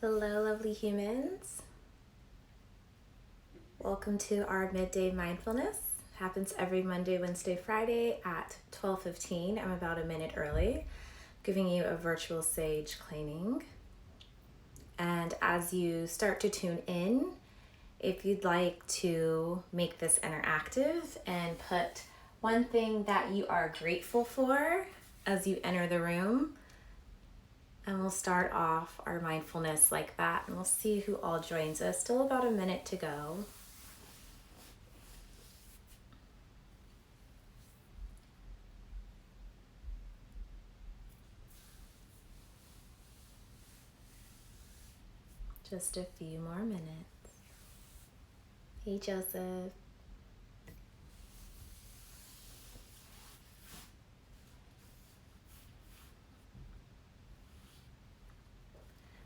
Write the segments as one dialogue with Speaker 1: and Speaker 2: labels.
Speaker 1: Hello, lovely humans. Welcome to our midday mindfulness. Happens every Monday, Wednesday, Friday at 12:15. I'm about a minute early, giving you a virtual sage cleaning. And as you start to tune in, if you'd like to make this interactive and put one thing that you are grateful for as you enter the room, and we'll start off our mindfulness like that, and we'll see who all joins us. Still about a minute to go. Just a few more minutes. Hey, Joseph.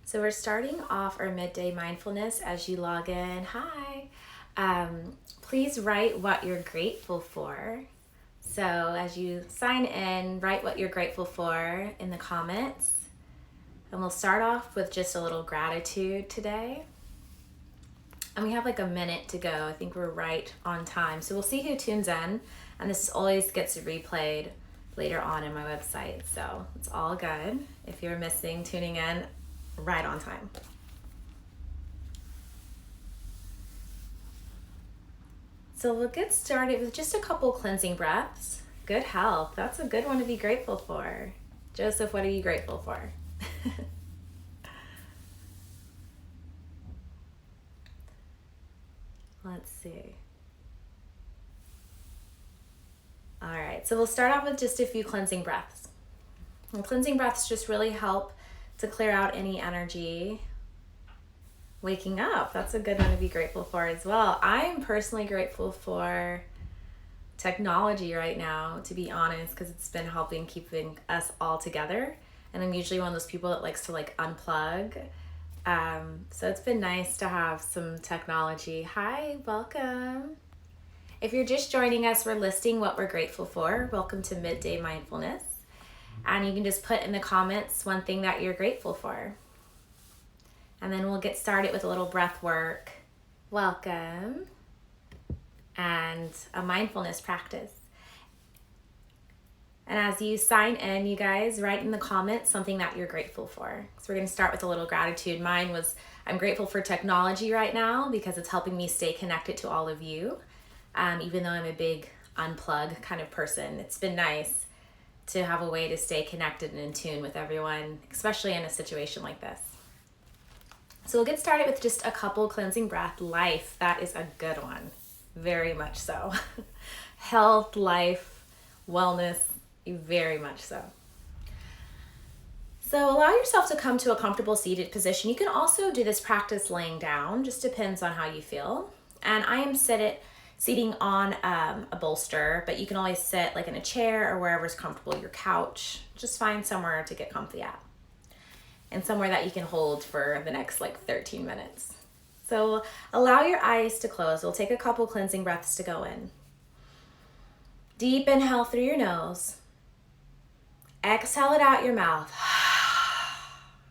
Speaker 1: So we're starting off our midday mindfulness. As you log in, hi. Please write what you're grateful for. So as you sign in, write what you're grateful for in the comments. And we'll start off with just a little gratitude today. And we have like a minute to go. I think we're right on time. So we'll see who tunes in. And this always gets replayed later on in my website. So it's all good. If you're missing tuning in, right on time. So we'll get started with just a couple cleansing breaths. Good health. That's a good one to be grateful for. Joseph, what are you grateful for? Let's see. All right, so we'll start off with just a few cleansing breaths. And cleansing breaths just really help to clear out any energy. Waking up, that's a good one to be grateful for as well. I'm personally grateful for technology right now, to be honest, because it's been helping keeping us all together. And I'm usually one of those people that likes to unplug. So it's been nice to have some technology. Hi, welcome. If you're just joining us, we're listing what we're grateful for. Welcome to Midday Mindfulness. And you can just put in the comments one thing that you're grateful for. And then we'll get started with a little breath work. Welcome. And a mindfulness practice. And as you sign in, you guys, write in the comments something that you're grateful for. So we're going to start with a little gratitude. Mine was, I'm grateful for technology right now because it's helping me stay connected to all of you. Even though I'm a big unplug kind of person, it's been nice to have a way to stay connected and in tune with everyone, especially in a situation like this. So we'll get started with just a couple cleansing breath. Life, that is a good one. Very much so. Health, life, wellness, very much so. So allow yourself to come to a comfortable seated position. You can also do this practice laying down, just depends on how you feel. And I am seating on a bolster, but you can always sit in a chair or wherever's comfortable, your couch. Just find somewhere to get comfy at. And somewhere that you can hold for the next 13 minutes. So allow your eyes to close. We'll take a couple cleansing breaths to go in. Deep inhale through your nose. Exhale it out your mouth.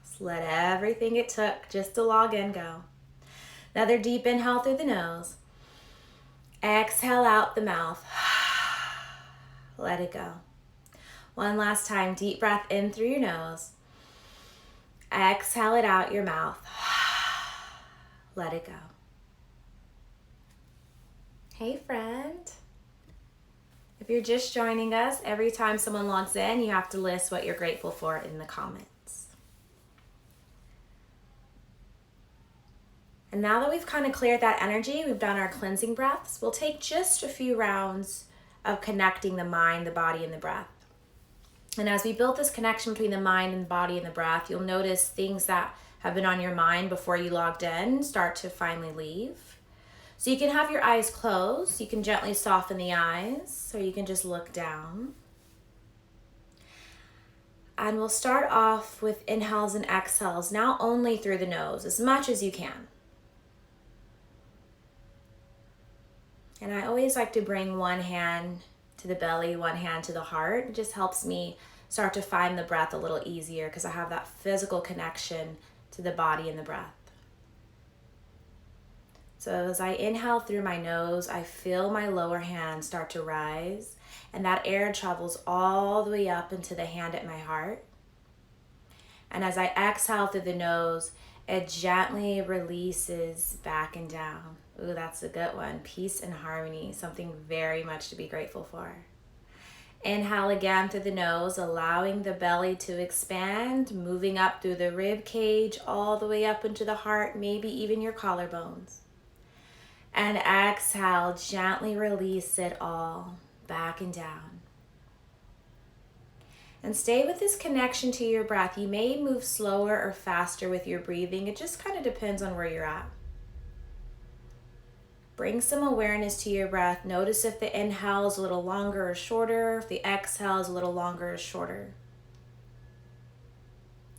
Speaker 1: Just let everything it took just to log in go. Another deep inhale through the nose. Exhale out the mouth. Let it go. One last time, deep breath in through your nose. Exhale it out your mouth. Let it go. Hey, friend. If you're just joining us, every time someone logs in, you have to list what you're grateful for in the comments. And now that we've kind of cleared that energy, we've done our cleansing breaths, we'll take just a few rounds of connecting the mind, the body, and the breath. And as we build this connection between the mind and the body and the breath, you'll notice things that have been on your mind before you logged in start to finally leave. So you can have your eyes closed. You can gently soften the eyes, or you can just look down. And we'll start off with inhales and exhales, now only through the nose, as much as you can. And I always like to bring one hand to the belly, one hand to the heart. It just helps me start to find the breath a little easier because I have that physical connection to to the body and the breath. So as I inhale through my nose, I feel my lower hand start to rise, and that air travels all the way up into the hand at my heart. And as I exhale through the nose, it gently releases back and down. Ooh, that's a good one. Peace and harmony, something very much to be grateful for. Inhale again through the nose, allowing the belly to expand, moving up through the rib cage, all the way up into the heart, maybe even your collarbones. And exhale, gently release it all back and down. And stay with this connection to your breath. You may move slower or faster with your breathing. It just kind of depends on where you're at. Bring some awareness to your breath. Notice if the inhale is a little longer or shorter, if the exhale is a little longer or shorter.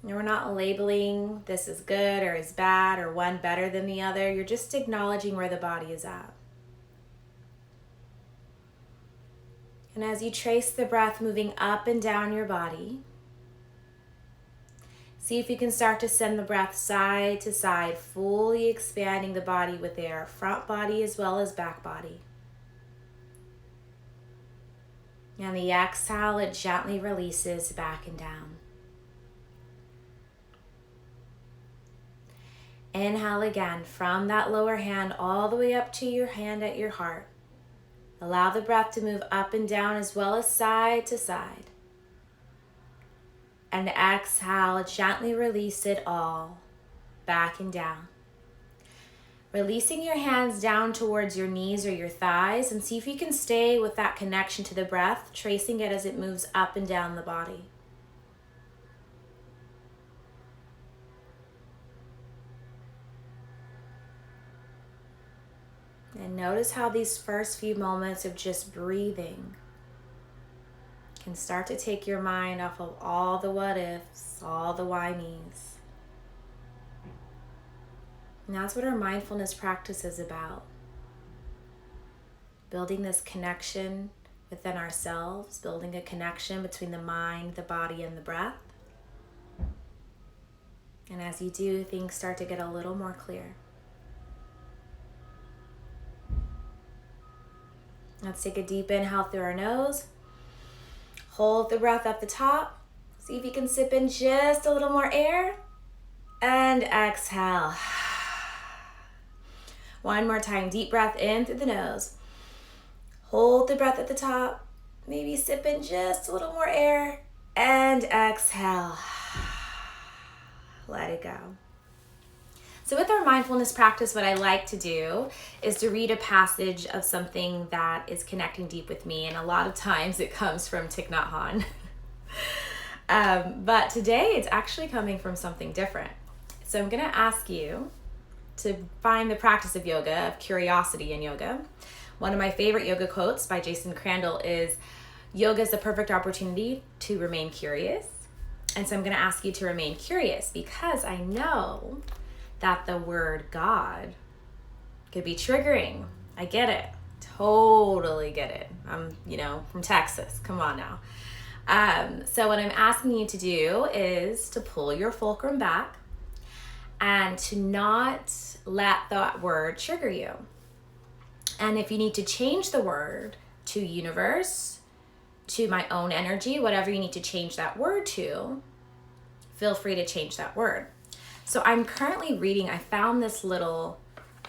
Speaker 1: And we're not labeling this as good or as bad or one better than the other. You're just acknowledging where the body is at. And as you trace the breath moving up and down your body, see if you can start to send the breath side to side, fully expanding the body with air, front body as well as back body. And the exhale, it gently releases back and down. Inhale again from that lower hand all the way up to your hand at your heart. Allow the breath to move up and down as well as side to side. And exhale, gently release it all back and down. Releasing your hands down towards your knees or your thighs, and see if you can stay with that connection to the breath, tracing it as it moves up and down the body. And notice how these first few moments of just breathing can start to take your mind off of all the what ifs, all the why me's. And that's what our mindfulness practice is about. Building this connection within ourselves, building a connection between the mind, the body, and the breath. And as you do, things start to get a little more clear. Let's take a deep inhale through our nose. Hold the breath up the top. See if you can sip in just a little more air. And exhale. One more time. Deep breath in through the nose. Hold the breath at the top. Maybe sip in just a little more air. And exhale. Let it go. So with our mindfulness practice, what I like to do is to read a passage of something that is connecting deep with me. And a lot of times it comes from Thich Nhat Hanh. But today it's actually coming from something different. So I'm going to ask you to find the practice of yoga, of curiosity in yoga. One of my favorite yoga quotes by Jason Crandall is, "Yoga is the perfect opportunity to remain curious." And so I'm going to ask you to remain curious, because I know that the word God could be triggering. I get it. Totally get it. I'm, from Texas. Come on now. So what I'm asking you to do is to pull your fulcrum back and to not let that word trigger you. And if you need to change the word to universe, to my own energy, whatever you need to change that word to, feel free to change that word. So I'm currently reading, I found this little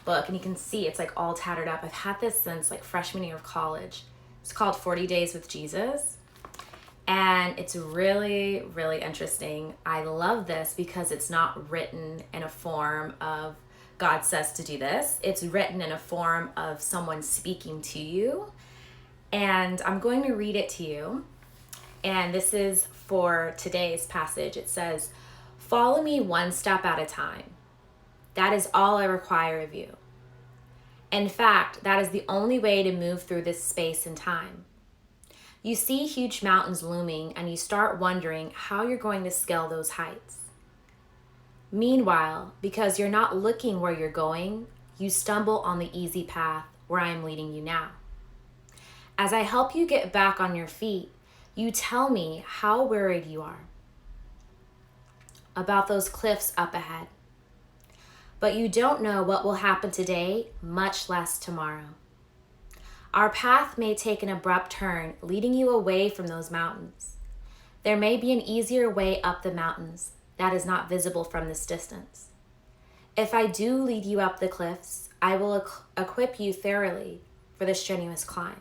Speaker 1: book, and you can see it's like all tattered up. I've had this since like freshman year of college. It's called 40 Days with Jesus. And it's really, really interesting. I love this because it's not written in a form of God says to do this. It's written in a form of someone speaking to you. And I'm going to read it to you. And this is for today's passage. It says, "Follow me one step at a time. That is all I require of you. In fact, that is the only way to move through this space and time. You see huge mountains looming, and you start wondering how you're going to scale those heights. Meanwhile, because you're not looking where you're going, you stumble on the easy path where I am leading you now. As I help you get back on your feet, you tell me how worried you are about those cliffs up ahead, but you don't know what will happen today, much less tomorrow. Our path may take an abrupt turn, leading you away from those mountains. There may be an easier way up the mountains that is not visible from this distance. If I do lead you up the cliffs, I will equip you thoroughly for the strenuous climb.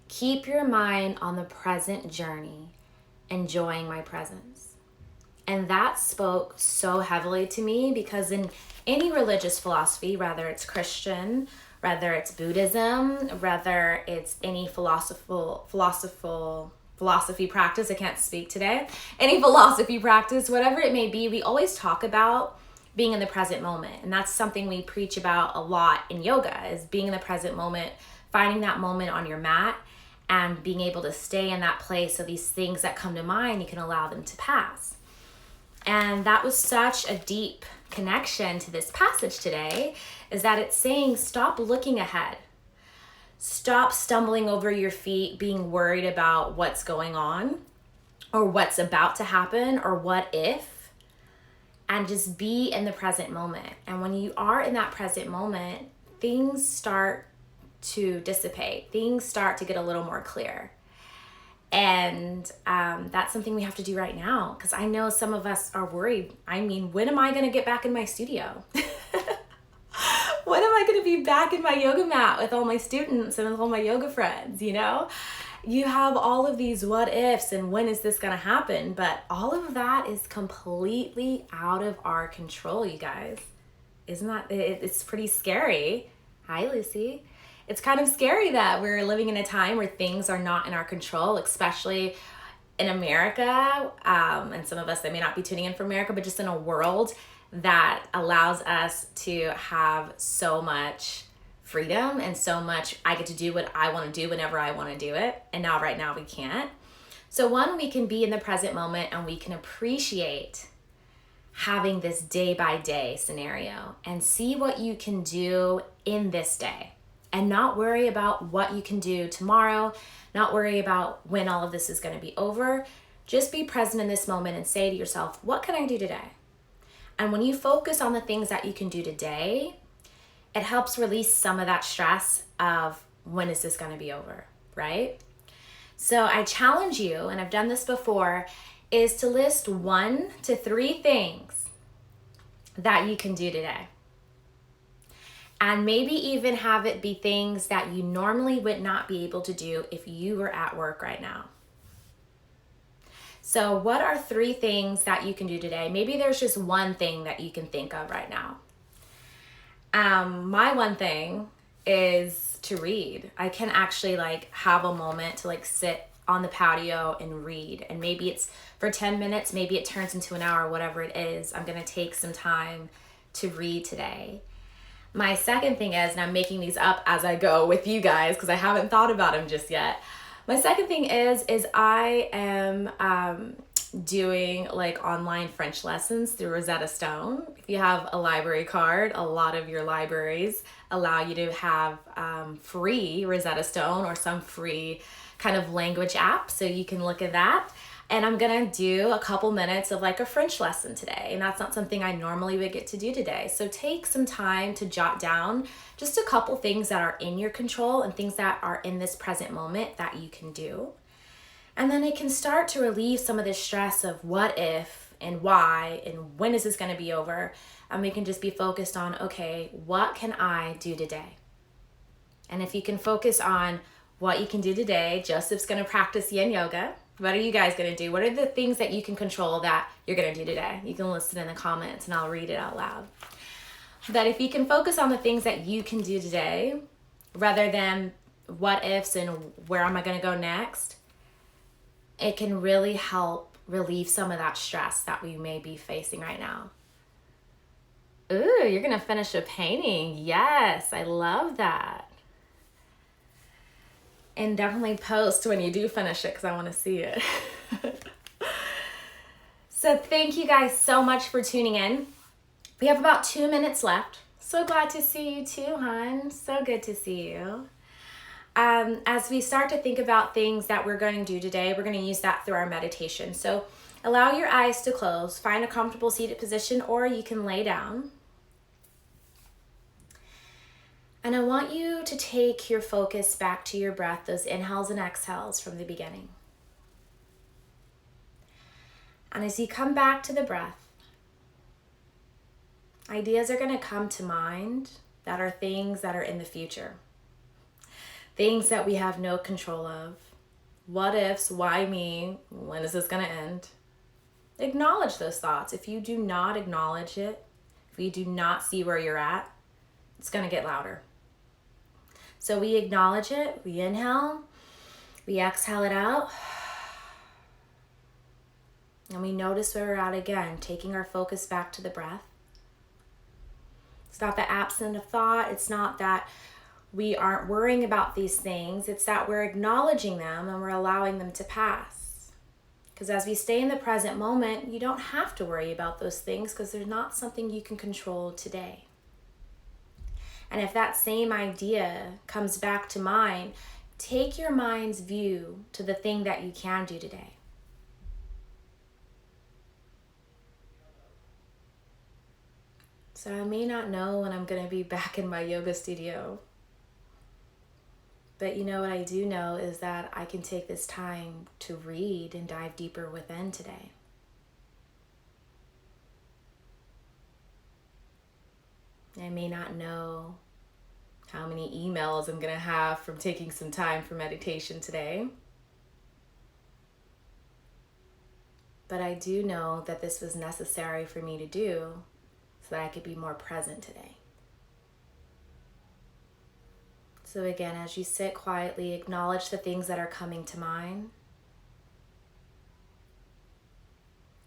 Speaker 1: Keep your mind on the present journey, enjoying my presence. And that spoke so heavily to me, because in any religious philosophy, whether it's Christian, whether it's Buddhism, whether it's any philosophy practice, I can't speak today, any philosophy practice, whatever it may be, we always talk about being in the present moment. And that's something we preach about a lot in yoga, is being in the present moment, finding that moment on your mat and being able to stay in that place so these things that come to mind, you can allow them to pass. And that was such a deep connection to this passage today, is that it's saying stop looking ahead. Stop stumbling over your feet, being worried about what's going on or what's about to happen or what if, and just be in the present moment. And when you are in that present moment, things start to dissipate. Things start to get a little more clear. And that's something we have to do right now, because I know some of us are worried. I mean, when am I going to get back in my studio? When am I going to be back in my yoga mat with all my students and with all my yoga friends, you know? You have all of these what ifs and when is this going to happen? But all of that is completely out of our control, you guys. Isn't that, it's pretty scary. Hi, Lucy. It's kind of scary that we're living in a time where things are not in our control, especially in America. And some of us that may not be tuning in from America, but just in a world that allows us to have so much freedom and so much, I get to do what I want to do whenever I want to do it. And now, right now, we can't. So one, we can be in the present moment and we can appreciate having this day by day scenario and see what you can do in this day. And not worry about what you can do tomorrow, not worry about when all of this is going to be over. Just be present in this moment and say to yourself, what can I do today? And when you focus on the things that you can do today, it helps release some of that stress of when is this going to be over, right? So I challenge you, and I've done this before, is to list 1 to 3 things that you can do today. And maybe even have it be things that you normally would not be able to do if you were at work right now. So what are 3 things that you can do today? Maybe there's just one thing that you can think of right now. My one thing is to read. I can actually have a moment to sit on the patio and read. And maybe it's for 10 minutes, maybe it turns into an hour, whatever it is. I'm going to take some time to read today. My second thing is, and I'm making these up as I go with you guys because I haven't thought about them just yet. My second thing is I am doing online French lessons through Rosetta Stone. If you have a library card, a lot of your libraries allow you to have free Rosetta Stone or some free kind of language app, so you can look at that. And I'm gonna do a couple minutes of a French lesson today. And that's not something I normally would get to do today. So take some time to jot down just a couple things that are in your control and things that are in this present moment that you can do. And then it can start to relieve some of the stress of what if and why and when is this gonna be over. And we can just be focused on, okay, what can I do today? And if you can focus on what you can do today, Joseph's gonna practice yin yoga. What are you guys going to do? What are the things that you can control that you're going to do today? You can list it in the comments and I'll read it out loud. But if you can focus on the things that you can do today, rather than what ifs and where am I going to go next, it can really help relieve some of that stress that we may be facing right now. Ooh, you're going to finish a painting. Yes, I love that. And definitely post when you do finish it because I want to see it. So thank you guys so much for tuning in. We have about 2 minutes left. So glad to see you too, hon. So good to see you. As we start to think about things that we're going to do today, we're going to use that through our meditation. So allow your eyes to close. Find a comfortable seated position, or you can lay down. And I want you to take your focus back to your breath, those inhales and exhales from the beginning. And as you come back to the breath, ideas are going to come to mind that are things that are in the future. Things that we have no control of. What ifs, why me, when is this going to end? Acknowledge those thoughts. If you do not acknowledge it, if you do not see where you're at, it's going to get louder. So we acknowledge it, we inhale, we exhale it out, and we notice where we're at again, taking our focus back to the breath. It's not the absence of thought, it's not that we aren't worrying about these things, it's that we're acknowledging them and we're allowing them to pass. Because as we stay in the present moment, you don't have to worry about those things because they're not something you can control today. And if that same idea comes back to mind, take your mind's view to the thing that you can do today. So I may not know when I'm going to be back in my yoga studio. But you know what I do know is that I can take this time to read and dive deeper within today. I may not know how many emails I'm going to have from taking some time for meditation today. But I do know that this was necessary for me to do so that I could be more present today. So again, as you sit quietly, acknowledge the things that are coming to mind.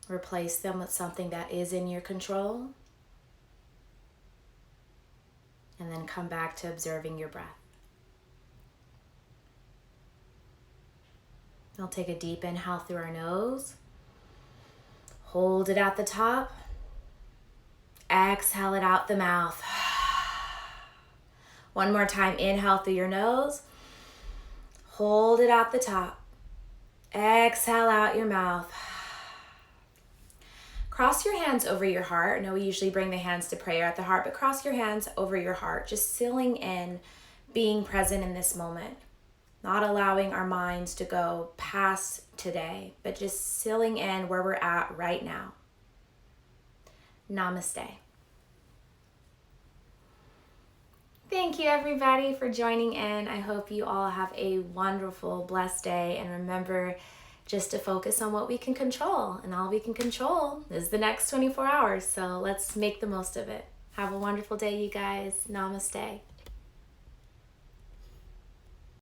Speaker 1: Replace them with something that is in your control. And then come back to observing your breath. We'll take a deep inhale through our nose. Hold it at the top. Exhale it out the mouth. One more time, inhale through your nose. Hold it at the top. Exhale out your mouth. Cross your hands over your heart. I know we usually bring the hands to prayer at the heart, but cross your hands over your heart, just sealing in being present in this moment. Not allowing our minds to go past today, but just sealing in where we're at right now. Namaste. Thank you everybody for joining in. I hope you all have a wonderful, blessed day, and remember just to focus on what we can control, and all we can control is the next 24 hours. So let's make the most of it. Have a wonderful day, you guys. Namaste.